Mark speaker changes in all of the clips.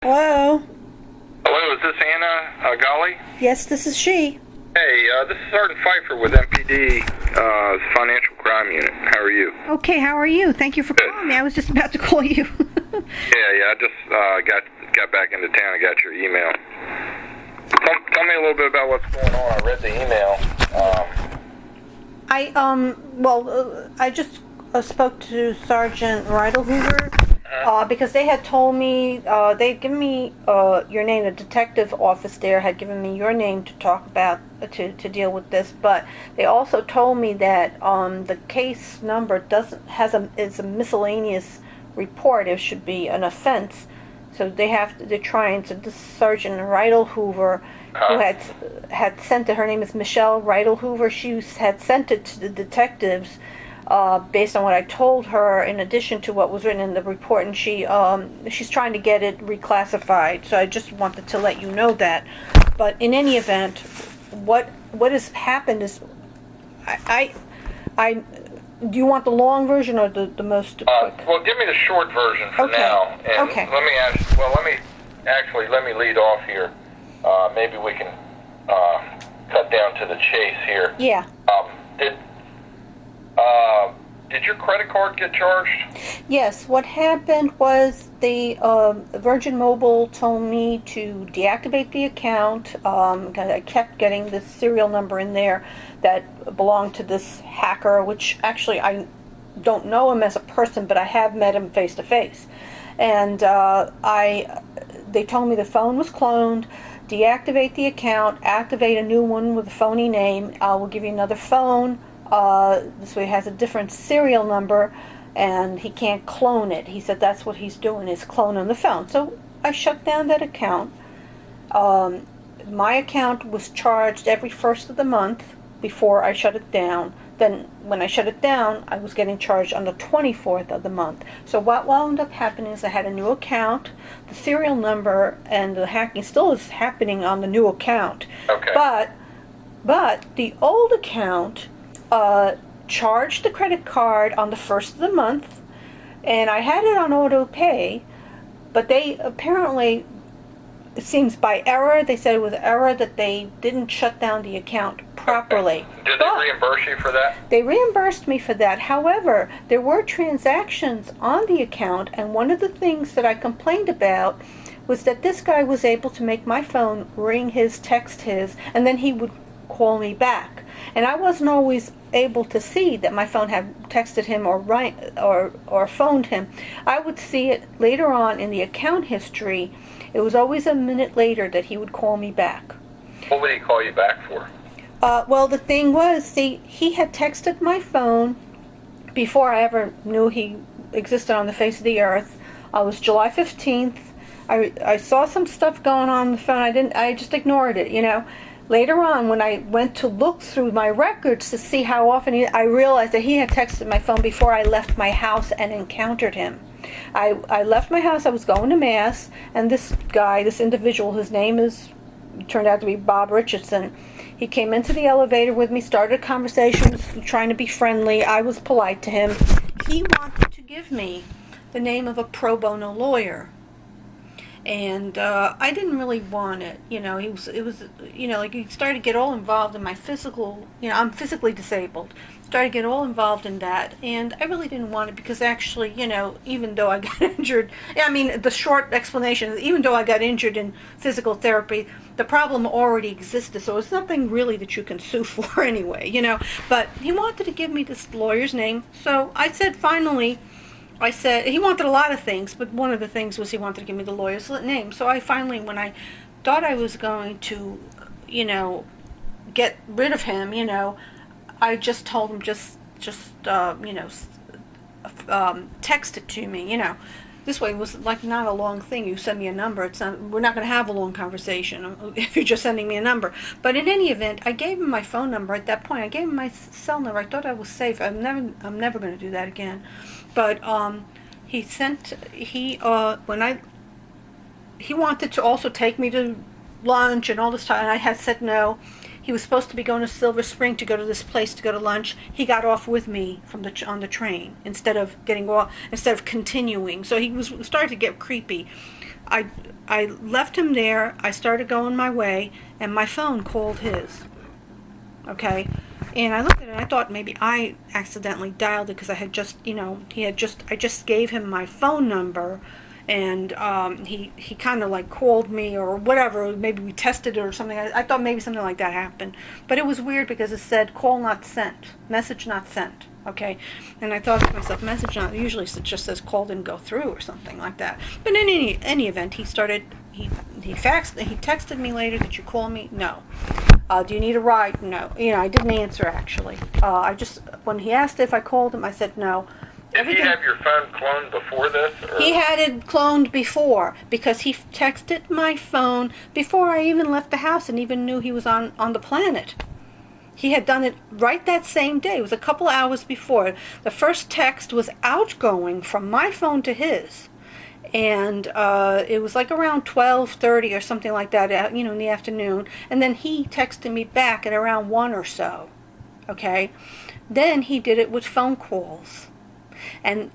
Speaker 1: Hello?
Speaker 2: Hello, is this Anna Golly?
Speaker 1: Yes, this is she.
Speaker 2: Hey, this is Sergeant Pfeiffer with MPD Financial Crime Unit. How are you?
Speaker 1: Okay, how are you? Thank you for calling me. I was just about to call you.
Speaker 2: Yeah, I just got back into town and got your email. Tell me a little bit about what's going on. I read the email.
Speaker 1: I just spoke to Sergeant Hoover. Because they had told me, they'd given me your name, the detective office there had given me your name to talk about, to deal with this, but they also told me that the case number is a miscellaneous report. It should be an offense. So they're trying to, this Sergeant Hoover, who had sent it, her name is Michelle Hoover, she had sent it to the detectives based on what I told her, in addition to what was written in the report, and she's trying to get it reclassified. So I just wanted to let you know that. But in any event, what has happened is, do you want the long version or the most quick?
Speaker 2: Well, give me the short version for now. And
Speaker 1: okay.
Speaker 2: Let me lead off here. Maybe we can cut down to the chase here.
Speaker 1: Yeah.
Speaker 2: Did your credit card get charged?
Speaker 1: Yes, what happened was the Virgin Mobile told me to deactivate the account. I kept getting this serial number in there that belonged to this hacker, which actually I don't know him as a person, but I have met him face to face. And they told me the phone was cloned. Deactivate the account, activate a new one with a phony name. I will give you another phone. This way it has a different serial number, and he can't clone it. He said that's what he's doing, is cloning the phone. So I shut down that account. My account was charged every first of the month before I shut it down. Then when I shut it down, I was getting charged on the 24th of the month. So what wound up happening is I had a new account. The serial number and the hacking still is happening on the new account.
Speaker 2: Okay.
Speaker 1: But the old account charged the credit card on the first of the month, and I had it on auto pay, but they apparently, it seems by error, they said it was error that they didn't shut down the account properly.
Speaker 2: Okay. Did they reimburse you for that?
Speaker 1: They reimbursed me for that. However, there were transactions on the account, and one of the things that I complained about was that this guy was able to make my phone ring his, text his, and then he would call me back. And I wasn't always able to see that my phone had texted him or phoned him. I would see it later on in the account history. It was always a minute later that he would call me back.
Speaker 2: What would he call you back for?
Speaker 1: Well, the thing was, see, he had texted my phone before I ever knew he existed on the face of the earth. It was July 15th. I saw some stuff going on the phone. I just ignored it, you know. Later on, when I went to look through my records to see how often I realized that he had texted my phone before I left my house and encountered him. I left my house, I was going to Mass, and this guy, this individual, his name turned out to be Bob Richardson. He came into the elevator with me, started a conversation, was trying to be friendly. I was polite to him. He wanted to give me the name of a pro bono lawyer. And I didn't really want it, you know. It was, you know, like he started to get all involved in my physical, you know, I'm physically disabled. Started to get all involved in that, and I really didn't want it because actually, you know, even though I got injured, I mean, the short explanation is even though I got injured in physical therapy, the problem already existed, so it's nothing really that you can sue for anyway, you know. But he wanted to give me this lawyer's name, so I said finally. I said, he wanted a lot of things, but one of the things was he wanted to give me the lawyer's name. So I finally, when I thought I was going to, you know, get rid of him, you know, I just told him you know, text it to me, you know. This way it was like not a long thing. You send me a number. We're not going to have a long conversation if you're just sending me a number. But in any event, I gave him my phone number at that point. I gave him my cell number. I thought I was safe. I'm never going to do that again. But he wanted to also take me to lunch and all this time, and I had said no. He was supposed to be going to Silver Spring to go to this place to go to lunch. He got off with me on the train instead of continuing. So he was starting to get creepy. I left him there. I started going my way, and my phone called his. Okay, and I looked at it and I thought maybe I accidentally dialed it because I had just, I just gave him my phone number, and he kind of like called me or whatever. Maybe we tested it or something. I thought maybe something like that happened, but it was weird because it said call not sent, message not sent. Okay, and I thought to myself, message not. Usually it just says call didn't go through or something like that. But in any event, he texted me later. Did you call me? No. Do you need a ride? No. I didn't answer actually. When he asked if I called him, I said no.
Speaker 2: Did he have your phone cloned before this? Or?
Speaker 1: He had it cloned before because he texted my phone before I even left the house and even knew he was on the planet. He had done it right that same day. It was a couple hours before. The first text was outgoing from my phone to his. And it was like around 12:30 or something like that, in the afternoon. And then he texted me back at around 1 or so. Okay? Then he did it with phone calls. And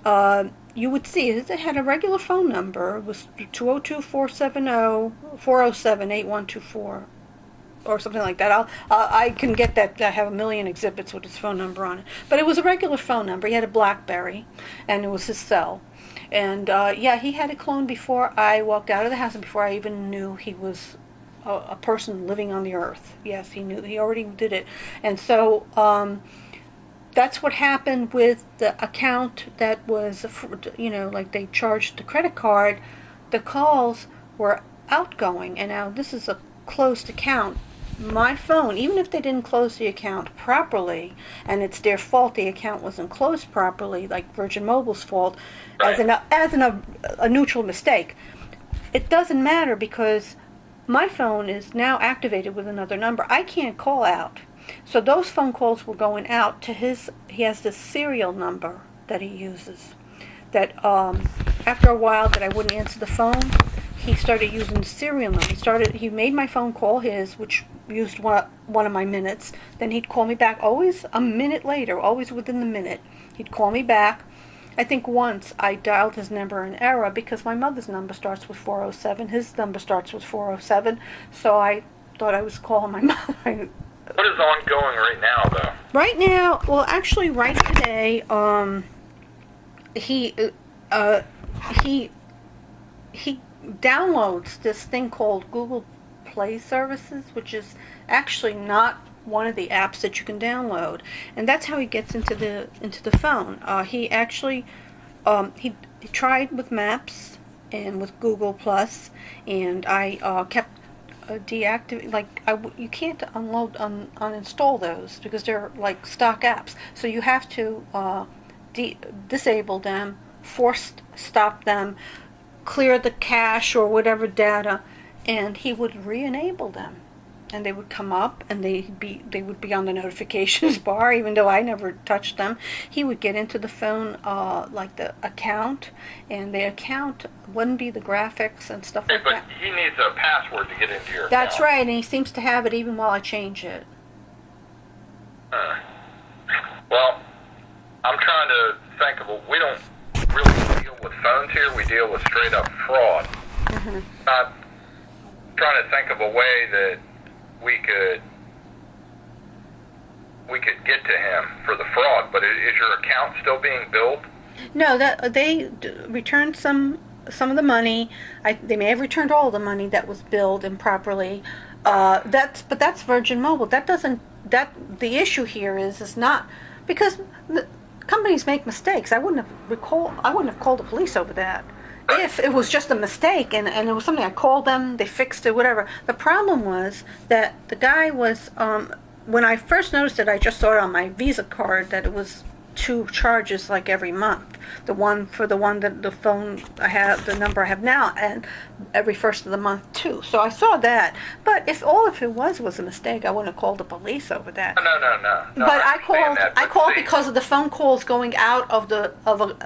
Speaker 1: you would see it had a regular phone number. It was 202-470-407-8124 or something like that. I can get that. I have a million exhibits with his phone number on it. But it was a regular phone number. He had a BlackBerry, and it was his cell. And he had it cloned before I walked out of the house and before I even knew he was a person living on the earth. Yes, he knew. He already did it. And so that's what happened with the account that was, like they charged the credit card. The calls were outgoing, and now this is a closed account. My phone, even if they didn't close the account properly, and it's their fault the account wasn't closed properly, like Virgin Mobile's fault,
Speaker 2: right,
Speaker 1: as a neutral mistake, it doesn't matter because my phone is now activated with another number. I can't call out. So those phone calls were going out to he has this serial number that he uses. That after a while that I wouldn't answer the phone, he started using the serial number. He made my phone call his, which used one of my minutes. Then he'd call me back, always a minute later, always within the minute. He'd call me back. I think once I dialed his number in error because my mother's number starts with 407. His number starts with 407. So I thought I was calling my mother.
Speaker 2: What is ongoing right now, though?
Speaker 1: Right now, well, actually, right today, he downloads this thing called Google Play Services, which is actually not one of the apps that you can download, and that's how he gets into the phone. He actually he tried with Maps and with Google Plus, and I kept deactivate. You can't uninstall those because they're like stock apps. So you have to disable them, force stop them, clear the cache or whatever data, and he would re-enable them, and they would come up and they would be on the notifications bar even though I never touched them. He would get into the phone like the account, and the account wouldn't be the graphics and stuff like that.
Speaker 2: But he needs a password to get into your
Speaker 1: That's
Speaker 2: account.
Speaker 1: right, and he seems to have it even while I change it.
Speaker 2: Well, I'm trying to think of we don't really deal with phones here. We deal with straight up fraud.
Speaker 1: Mm-hmm.
Speaker 2: I'm trying to think of a way that we could get to him for the fraud. But is your account still being billed?
Speaker 1: No, that they returned some of the money. They may have returned all the money that was billed improperly. That's Virgin Mobile. The issue here is not because the companies make mistakes. I wouldn't have called the police over that. If it was just a mistake and it was something I called them, they fixed it, whatever. The problem was that the guy was when I first noticed it, I just saw it on my Visa card that it was 2 charges like every month. The one that the phone I have, the number I have now, and every first of the month too. So I saw that. But if it was a mistake, I wouldn't have called the police over that.
Speaker 2: No.
Speaker 1: But I called
Speaker 2: see,
Speaker 1: because of the phone calls going out of a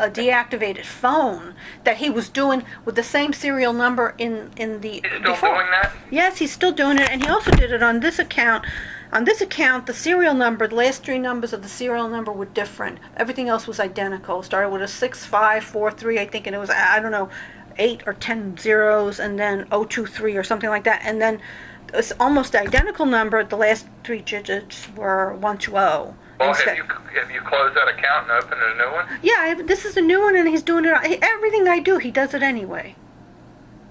Speaker 1: deactivated phone that he was doing with the same serial number in the
Speaker 2: he's still
Speaker 1: before.
Speaker 2: doing that?
Speaker 1: Yes, he's still doing it, and he also did it on this account. On this account, the serial number, the last three numbers of the serial number were different. Everything else was identical. It started with a 6543, I think, and it was, I don't know, 8 or 10 zeros, and then 023 or something like that. And then it's almost the identical number. The last three digits were 120.
Speaker 2: Well, have you closed that account and opened a new one?
Speaker 1: Yeah, this is a new one, and he's doing it. Everything I do, he does it anyway.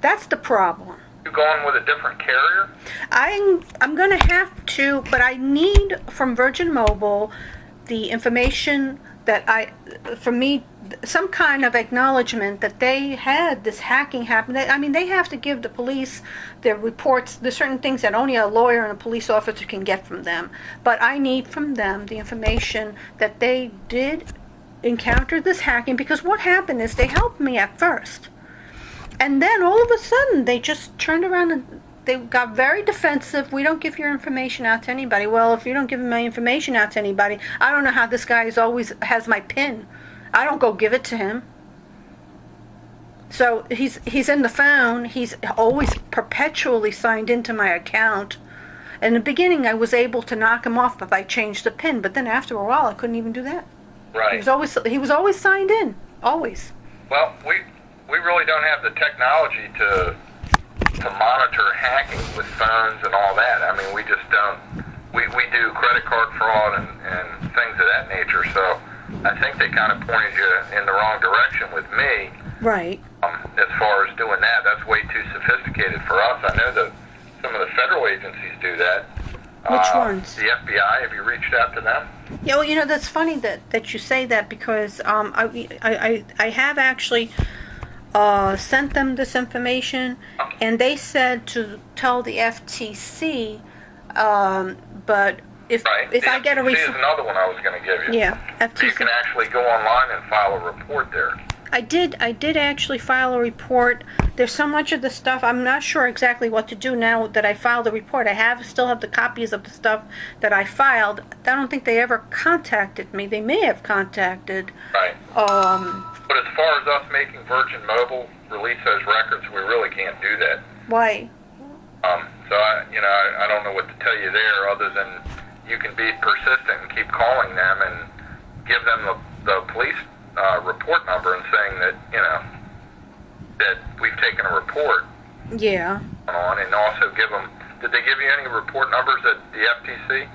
Speaker 1: That's the problem.
Speaker 2: You going with a different carrier?
Speaker 1: I'm going to have to, but I need from Virgin Mobile the information that for me, some kind of acknowledgement that they had this hacking happen. I mean, they have to give the police their reports. There's certain things that only a lawyer and a police officer can get from them. But I need from them the information that they did encounter this hacking, because what happened is they helped me at first. And then all of a sudden, they just turned around and they got very defensive. We don't give your information out to anybody. Well, if you don't give my information out to anybody, I don't know how this guy always has my PIN. I don't go give it to him. So he's in the phone. He's always perpetually signed into my account. In the beginning, I was able to knock him off if I changed the PIN. But then after a while, I couldn't even do that.
Speaker 2: Right.
Speaker 1: He was always signed in. Always.
Speaker 2: Well, we really don't have the technology to monitor hacking with phones and all that. I mean, we just don't. We do credit card fraud and things of that nature. So I think they kind of pointed you in the wrong direction with me.
Speaker 1: Right.
Speaker 2: As far as doing that, that's way too sophisticated for us. I know that some of the federal agencies do that.
Speaker 1: Which ones?
Speaker 2: The FBI. Have you reached out to them?
Speaker 1: Yeah, well, that's funny that you say that, because I have actually sent them this information, and they said to tell the FTC, but if I get a
Speaker 2: FTC is another one I was going to give you.
Speaker 1: Yeah, FTC.
Speaker 2: So you can actually go online and file a report there.
Speaker 1: I did actually file a report. There's so much of the stuff, I'm not sure exactly what to do now that I filed the report. I still have the copies of the stuff that I filed. I don't think they ever contacted me. They may have contacted.
Speaker 2: Right. But as far as us making Virgin Mobile release those records, we really can't do that.
Speaker 1: Why?
Speaker 2: So I don't know what to tell you there, other than you can be persistent and keep calling them and give them the police report number and saying that that we've taken a report.
Speaker 1: Yeah.
Speaker 2: On, and also give them. Did they give you any report numbers at the FTC?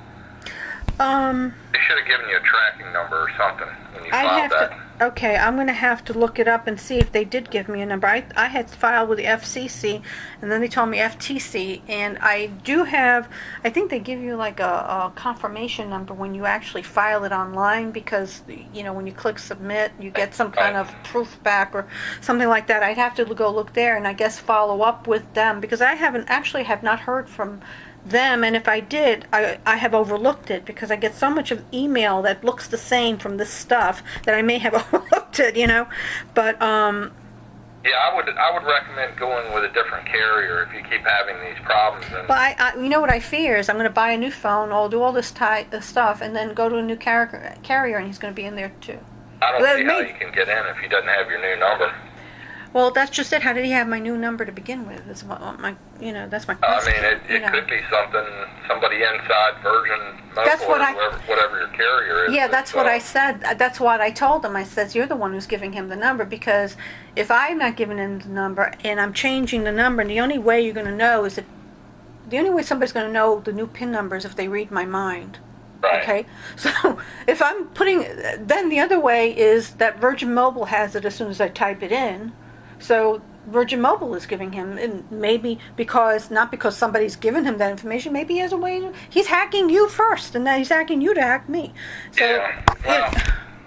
Speaker 2: They should have given you a tracking number or something when you filed that.
Speaker 1: Okay, I'm going to have to look it up and see if they did give me a number. I had filed with the FCC, and then they told me FTC, and I do have, I think they give you like a confirmation number when you actually file it online, because, when you click submit, you get some kind of proof back or something like that. I'd have to go look there and I guess follow up with them, because I have not heard from them, and if I did, I have overlooked it, because I get so much of email that looks the same from this stuff that I may have overlooked it, but
Speaker 2: yeah, I would recommend going with a different carrier if you keep having these problems.
Speaker 1: But what I fear is I'm going to buy a new phone, I'll do all this stuff, and then go to a new carrier, and he's going to be in there too.
Speaker 2: I don't see how you can get in if he doesn't have your new number.
Speaker 1: Well, that's just it. How did he have my new number to begin with? That's my question.
Speaker 2: I mean, it could be somebody inside Virgin Mobile or whatever your carrier is.
Speaker 1: Yeah, that's what I said. That's what I told him. I said, you're the one who's giving him the number, because if I'm not giving him the number and I'm changing the number, and the only way you're going to know is the only way somebody's going to know the new PIN number is if they read my mind.
Speaker 2: Right.
Speaker 1: Okay, so if I'm then the other way is that Virgin Mobile has it as soon as I type it in. So Virgin Mobile is giving him, and maybe not because somebody's given him that information, maybe he has a way he's hacking you first, and then he's hacking you to hack me. So,
Speaker 2: yeah, well,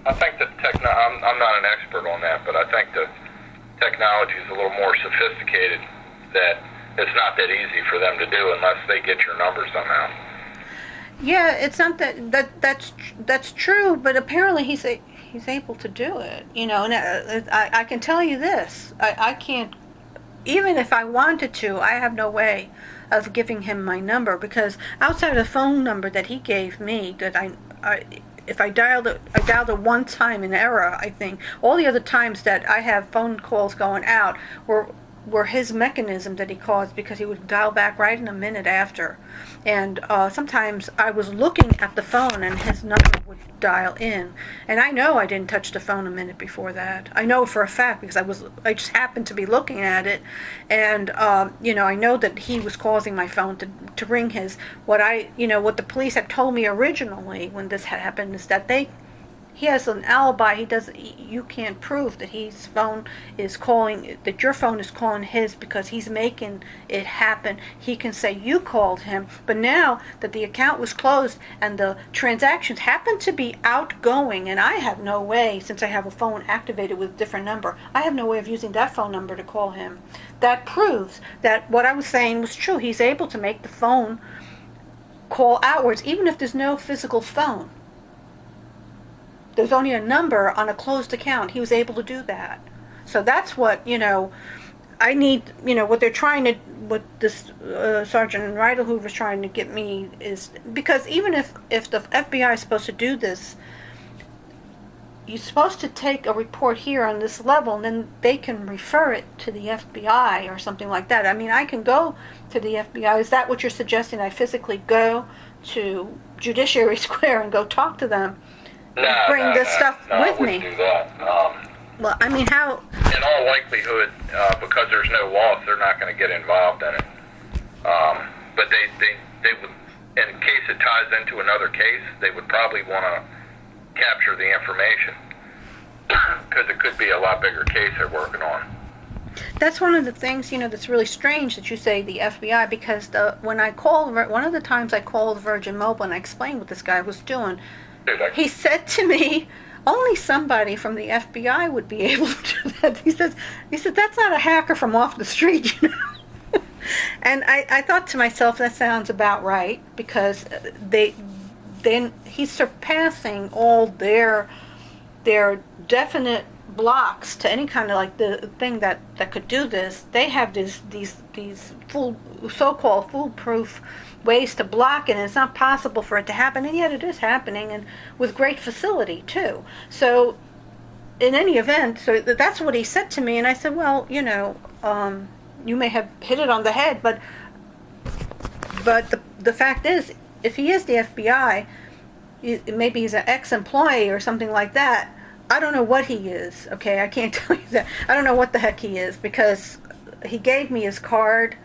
Speaker 2: I think that I'm not an expert on that, but I think the technology is a little more sophisticated, that it's not that easy for them to do unless they get your number somehow.
Speaker 1: Yeah, it's not that's true, but apparently he's able to do it, and I can tell you this, I can't, even if I wanted to, I have no way of giving him my number, because outside of the phone number that he gave me, that if I dialed it one time in error, I think. All the other times that I have phone calls going out were were his mechanism that he caused, because he would dial back right in a minute after. And sometimes I was looking at the phone and his number would dial in. And I know I didn't touch the phone a minute before that. I know for a fact because I just happened to be looking at it. And, I know that he was causing my phone to ring his. What the police had told me originally when this had happened is that he has an alibi. You can't prove that his phone is calling, that your phone is calling his, because he's making it happen. He can say you called him, but now that the account was closed and the transactions happen to be outgoing, and I have no way, since I have a phone activated with a different number, I have no way of using that phone number to call him. That proves that what I was saying was true. He's able to make the phone call outwards, even if there's no physical phone. There's only a number on a closed account. He was able to do that. So that's what, I need, what they're trying to, what this Sergeant Rydell Hoover is trying to get me is, because even if the FBI is supposed to do this, you're supposed to take a report here on this level, and then they can refer it to the FBI or something like that. I mean, I can go to the FBI. Is that what you're suggesting? I physically go to Judiciary Square and go talk to them? Bring this stuff with me.
Speaker 2: I wouldn't do that.
Speaker 1: Well, I mean, how?
Speaker 2: In all likelihood, because there's no loss, they're not going to get involved in it. But they would, in case it ties into another case, they would probably want to capture the information because it could be a lot bigger case they're working on.
Speaker 1: That's one of the things, that's really strange that you say the FBI, because when I called, one of the times I called Virgin Mobile and I explained what this guy was doing, he said to me, only somebody from the FBI would be able to do that. He said, that's not a hacker from off the street, And I thought to myself, that sounds about right, because then he's surpassing all their definite blocks to any kind of, like, the thing that could do this. They have these so-called foolproof ways to block it, and it's not possible for it to happen, and yet it is happening, and with great facility too. So in any event, so that's what he said to me, and I said, well, you may have hit it on the head, but the fact is, if he is the FBI, maybe he's an ex-employee or something like that. I don't know what he is, okay? I can't tell you that. I don't know what the heck he is, because he gave me his card,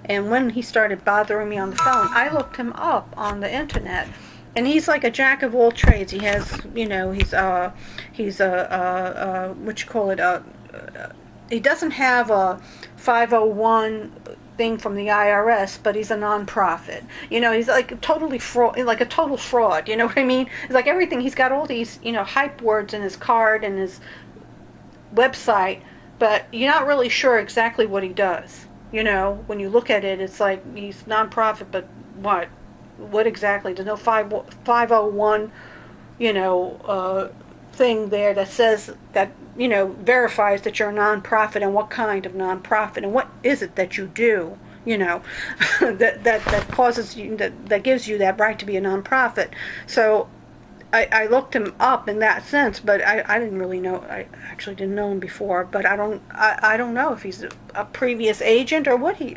Speaker 1: and when he started bothering me on the phone, I looked him up on the internet, and he's like a jack of all trades. He has, he's a what you call it? He doesn't have a 501 thing from the IRS, but he's a non-profit. He's like totally fraud, like a total fraud. You know what I mean? It's like everything. He's got all these, hype words in his card and his website, but you're not really sure exactly what he does. When you look at it, it's like he's non-profit, but what? What exactly? There's no 501, thing there that says that, verifies that you're a non-profit, and what kind of non-profit, and what is it that you do, that causes you, that gives you that right to be a non-profit. So I looked him up in that sense, but I didn't really know. I actually didn't know him before, but I don't know if he's a previous agent or what he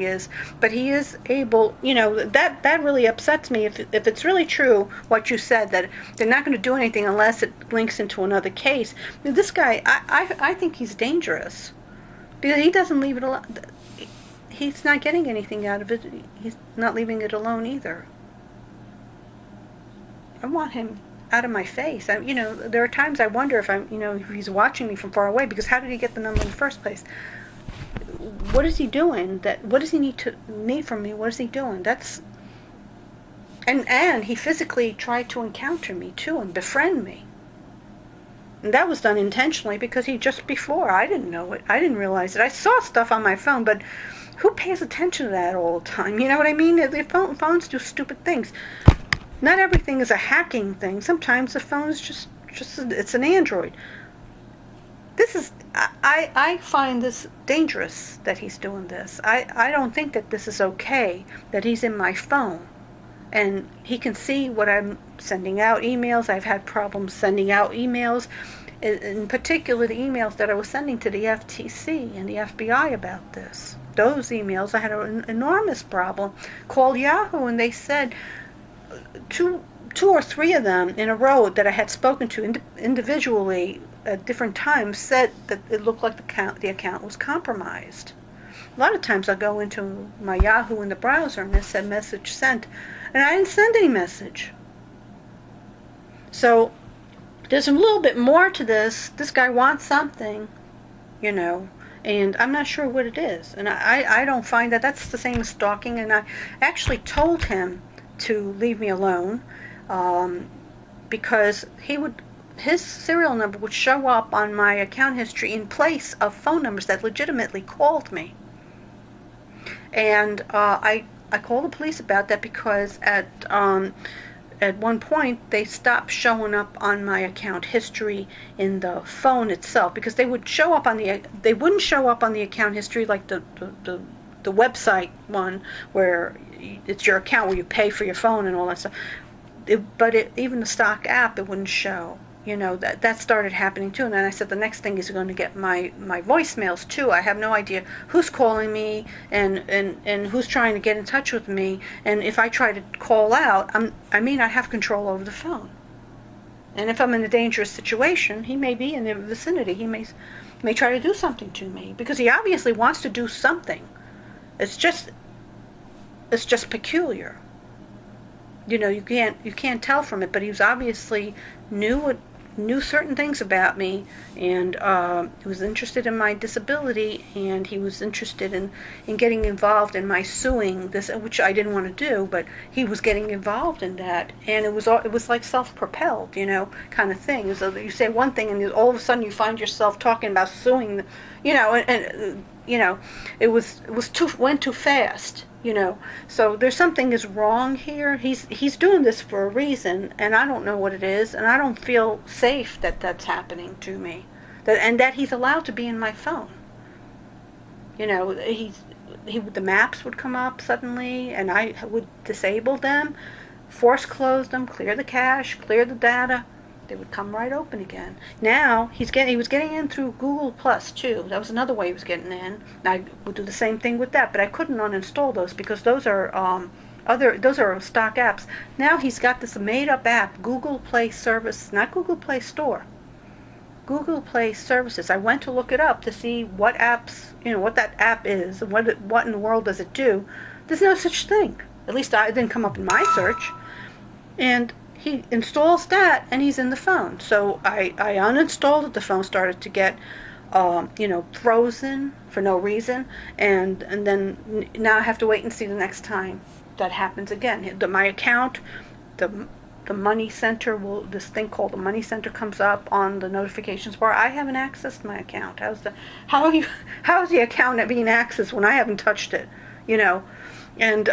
Speaker 1: is. But he is able. That really upsets me if it's really true what you said, that they're not going to do anything unless it links into another case. This guy, I think he's dangerous, because he doesn't leave it alone. He's not getting anything out of it. He's not leaving it alone either. I want him out of my face. There are times I wonder if if he's watching me from far away, because how did he get the number in the first place? What is he doing? What does he need from me? What is he doing? And he physically tried to encounter me too and befriend me. And that was done intentionally, because I didn't know it. I didn't realize it. I saw stuff on my phone, but who pays attention to that all the time? You know what I mean? The phones do stupid things. Not everything is a hacking thing. Sometimes the phone is just it's an Android. I find this dangerous that he's doing this. I don't think that this is okay, that he's in my phone. And he can see what I'm sending out emails. I've had problems sending out emails. In particular, the emails that I was sending to the FTC and the FBI about this. Those emails, I had an enormous problem. Called Yahoo, and they said two or three of them in a row that I had spoken to individually at different times said that it looked like the account was compromised. A lot of times I go into my Yahoo in the browser and it said message sent, and I didn't send any message. So there's a little bit more to this. This guy wants something, and I'm not sure what it is. And I don't find that that's the same as stalking. And I actually told him to leave me alone, because his serial number would show up on my account history in place of phone numbers that legitimately called me. And I called the police about that because at one point they stopped showing up on my account history in the phone itself, because they wouldn't show up on the account history like the website one where it's your account where you pay for your phone and all that stuff. Even the stock app, it wouldn't show. That started happening too. And then I said the next thing is going to get my voicemails too. I have no idea who's calling me and who's trying to get in touch with me. And if I try to call out, I may not have control over the phone. And if I'm in a dangerous situation, he may be in the vicinity. He may try to do something to me, because he obviously wants to do something. It's just peculiar. You can't tell from it, but he was obviously knew certain things about me, and he was interested in my disability, and he was interested in getting involved in my suing this, which I didn't want to do, but he was getting involved in that, and it was like self-propelled, kind of thing. So you say one thing, and all of a sudden you find yourself talking about suing, and it went too fast. So there's something is wrong here. He's doing this for a reason, and I don't know what it is, and I don't feel safe that that's happening to me, that he's allowed to be in my phone. The maps would come up suddenly, and I would disable them, force close them, clear the cache, clear the data. They would come right open again. Now he was getting in through Google Plus too. That was another way he was getting in. I would do the same thing with that, but I couldn't uninstall those because those are stock apps. Now he's got this made-up app, Google Play Service, not Google Play Store. Google Play Services. I went to look it up to see what apps, what that app is, what in the world does it do. There's no such thing. At least it didn't come up in my search. And he installs that, and he's in the phone. So I uninstalled it. The phone started to get, frozen for no reason, and then now I have to wait and see the next time that happens again. My account, the money center this thing called the money center comes up on the notifications bar. I haven't accessed my account. How is the account being accessed when I haven't touched it? And,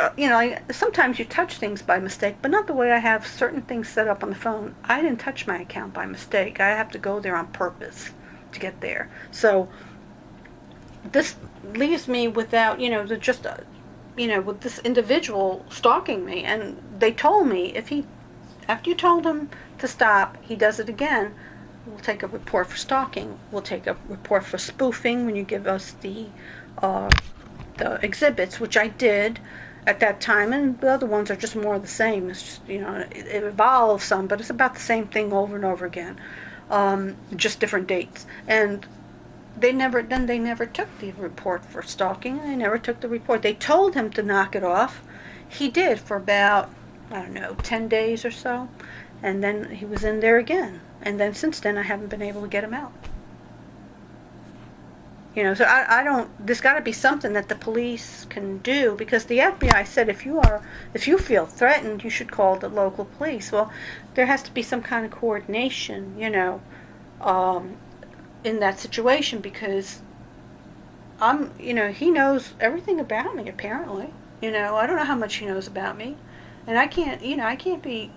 Speaker 1: sometimes you touch things by mistake, but not the way I have certain things set up on the phone. I didn't touch my account by mistake. I have to go there on purpose to get there. So this leaves me without, with this individual stalking me. And they told me after you told him to stop, he does it again, we'll take a report for stalking. We'll take a report for spoofing when you give us the exhibits, which I did at that time, and the other ones are just more of the same. It's just, it evolves some, but it's about the same thing over and over again, just different dates. And they never took the report for stalking, and they never took the report. They told him to knock it off. He did for about, 10 days or so, and then he was in there again. And then since then, I haven't been able to get him out. So I don't. There's got to be something that the police can do, because the FBI said if you feel threatened, you should call the local police. Well, there has to be some kind of coordination, in that situation, because he knows everything about me apparently. I don't know how much he knows about me, and I can't be,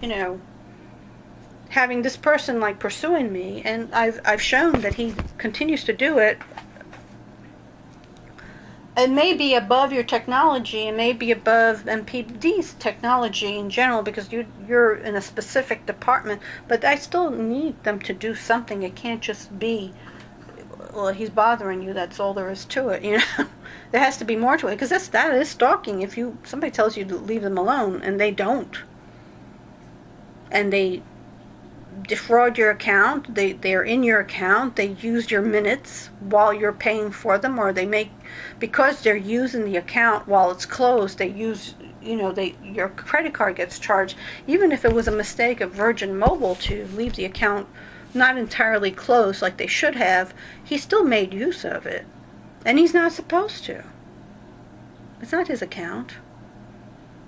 Speaker 1: having this person like pursuing me, and I've shown that he continues to do it. it may be above your technology, it may be above MPD's technology in general because you're in a specific department, but I still need them to do something. It can't just be, well, he's bothering you, that's all there is to it, you know. There has to be more to it, because that is stalking. If somebody tells you to leave them alone and they don't, and they defraud your account, they're in your account, they use your minutes while you're paying for them, or because they're using the account while it's closed, they use, your credit card gets charged. Even if it was a mistake of Virgin Mobile to leave the account not entirely closed like they should have, he still made use of it. And he's not supposed to. It's not his account.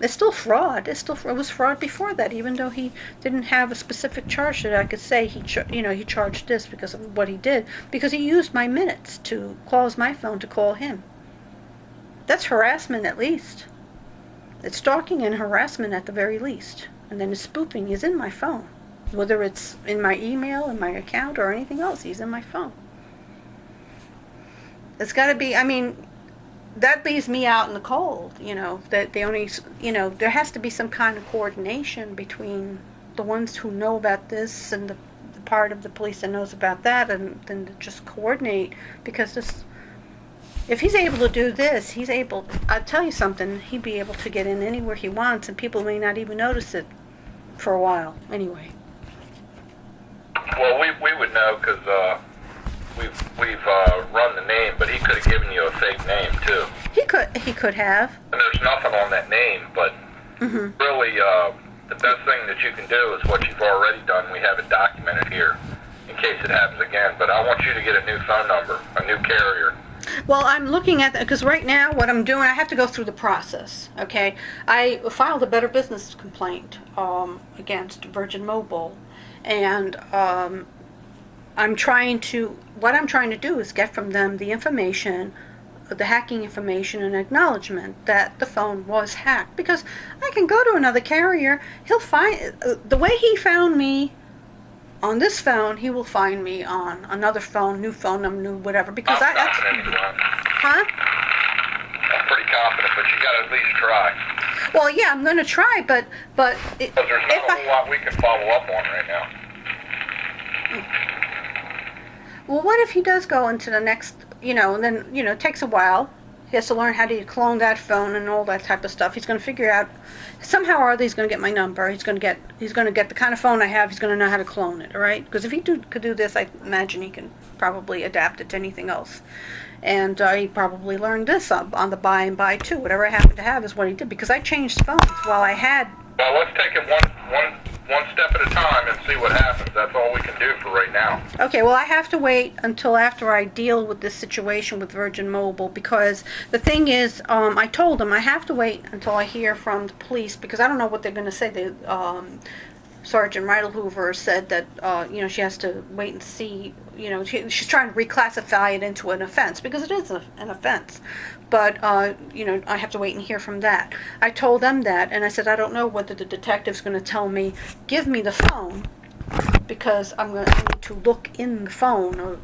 Speaker 1: It's still fraud. It was fraud before that, even though he didn't have a specific charge that I could say he charged this because of what he did, because he used my minutes to close my phone to call him. That's harassment at least. It's stalking and harassment at the very least. And then the spoofing is in my phone. Whether it's in my email, in my account, or anything else, he's in my phone. It's got to be, that leaves me out in the cold, that they only, there has to be some kind of coordination between the ones who know about this and the part of the police that knows about that, and then to just coordinate, because if he's able to do this, I'll tell you something, he'd be able to get in anywhere he wants, and people may not even notice it for a while, anyway.
Speaker 2: Well, we would know, because we've run the name, but he could have given you a fake name too.
Speaker 1: He could have.
Speaker 2: And there's nothing on that name, but really, the best thing that you can do is what you've already done. We have it documented here in case it happens again. But I want you to get a new phone number, a new carrier.
Speaker 1: Well, I'm looking at that because right now what I'm doing, I have to go through the process. Okay, I filed a Better Business complaint against Virgin Mobile, and what I'm trying to do is get from them the information, the hacking information, and acknowledgement that the phone was hacked. Because I can go to another carrier, he'll find, the way he found me on this phone, he will find me on another phone, new phone number, new whatever. Because
Speaker 2: I'm confident you won't.
Speaker 1: Huh?
Speaker 2: I'm pretty confident, but you got to at least try.
Speaker 1: Well, yeah, I'm going to try, but
Speaker 2: because there's not a whole lot we can follow up on right now.
Speaker 1: Well, what if he does go into the next, and then, it takes a while. He has to learn how to clone that phone and all that type of stuff. He's going to figure out, somehow or other, he's going to get my number. He's going to get the kind of phone I have. He's going to know how to clone it, all right? Because if he could do this, I imagine he can probably adapt it to anything else. And he probably learned this on the buy and buy too. Whatever I happen to have is what he did, because I changed phones while I had.
Speaker 2: Well, let's take it one step at a time and see what happens. That's all we can do for right now.
Speaker 1: Okay, well, I have to wait until after I deal with this situation with Virgin Mobile, because the thing is, I told them I have to wait until I hear from the police, because I don't know what they're going to say. Sergeant Rydell Hoover said that, she has to wait and see, she's trying to reclassify it into an offense, because it is an offense. But, I have to wait and hear from that. I told them that, and I said, I don't know whether the detective's going to tell me, give me the phone, because I need to look in the phone, or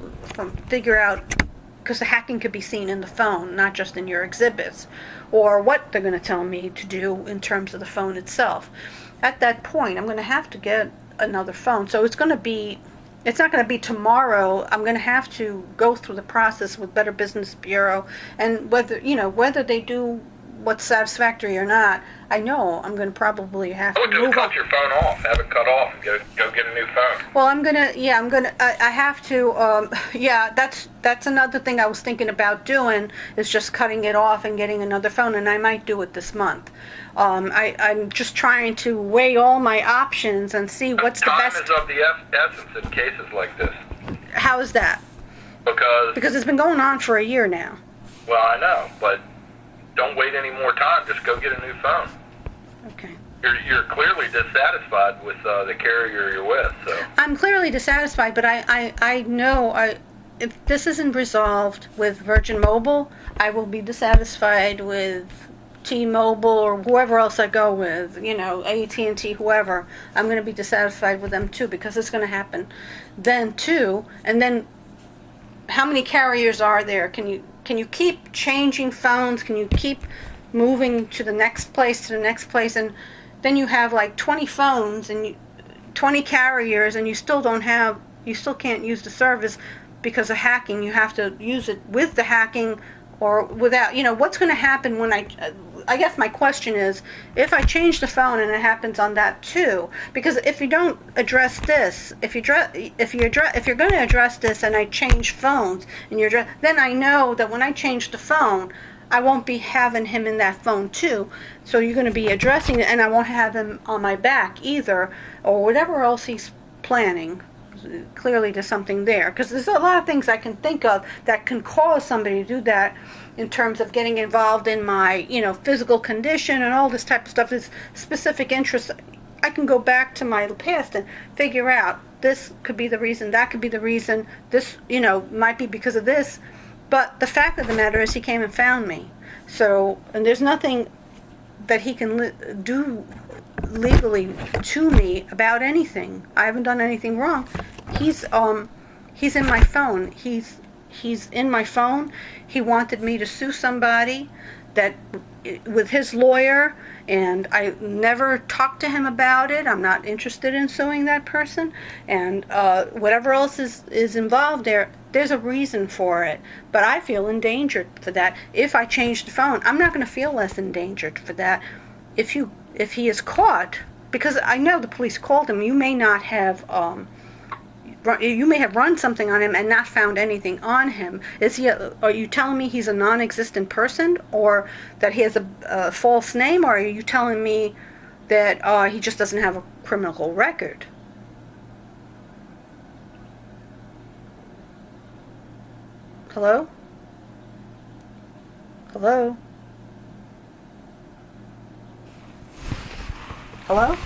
Speaker 1: figure out, because the hacking could be seen in the phone, not just in your exhibits, or what they're going to tell me to do in terms of the phone itself. At that point, I'm going to have to get another phone. So it's not going to be tomorrow. I'm going to have to go through the process with Better Business Bureau, and whether they do what's satisfactory or not, I know I'm going to probably have to move on.
Speaker 2: Just cut your phone off, have it cut off, and go get a new phone.
Speaker 1: Well, I have to, that's another thing I was thinking about doing, is just cutting it off and getting another phone, and I might do it this month. I'm just trying to weigh all my options and see what's the best.
Speaker 2: Time is of the essence in cases like this.
Speaker 1: How is that?
Speaker 2: Because
Speaker 1: it's been going on for a year now.
Speaker 2: Well, I know, but don't wait any more time. Just go get a new phone.
Speaker 1: Okay.
Speaker 2: You're clearly dissatisfied with the carrier you're with. So
Speaker 1: I'm clearly dissatisfied, but I know if this isn't resolved with Virgin Mobile, I will be dissatisfied with T-Mobile or whoever else I go with, AT&T, whoever. I'm going to be dissatisfied with them too, because it's going to happen then too. And then how many carriers are there? can you keep changing phones? Can you keep moving to the next place, and then you have like 20 phones and 20 carriers, and you still can't use the service because of hacking. You have to use it with the hacking or without. What's going to happen when I guess my question is, if I change the phone and it happens on that too, because if you don't address this, if you're going to address this and I change phones and then I know that when I change the phone, I won't be having him in that phone too. So you're going to be addressing it, and I won't have him on my back either, or whatever else he's planning. Clearly there's something there, because there's a lot of things I can think of that can cause somebody to do that, in terms of getting involved in my physical condition and all this type of stuff. Is specific interests. I can go back to my past and figure out this could be the reason, that could be the reason, this might be because of this. But the fact of the matter is, he came and found me. So, and there's nothing that he can do legally to me about anything. I haven't done anything wrong. He's in my phone. He's in my phone. He wanted me to sue somebody with his lawyer, and I never talked to him about it. I'm not interested in suing that person. And whatever else is involved there's a reason for it. But I feel endangered for that. If I change the phone, I'm not going to feel less endangered for that. If he is caught, because I know the police called him, you may have run something on him and not found anything on him. Are you telling me he's a non-existent person, or that he has a false name, or are you telling me that he just doesn't have a criminal record? Hello? Hello? Hello?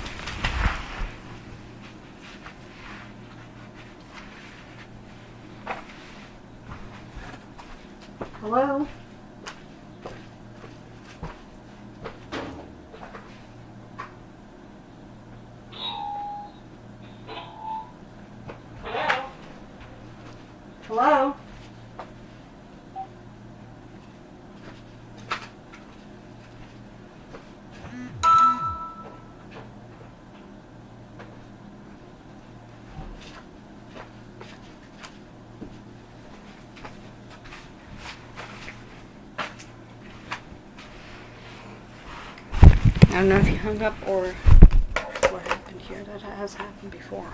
Speaker 1: Hello? Hello? I don't know if he hung up or what happened here. That has happened before.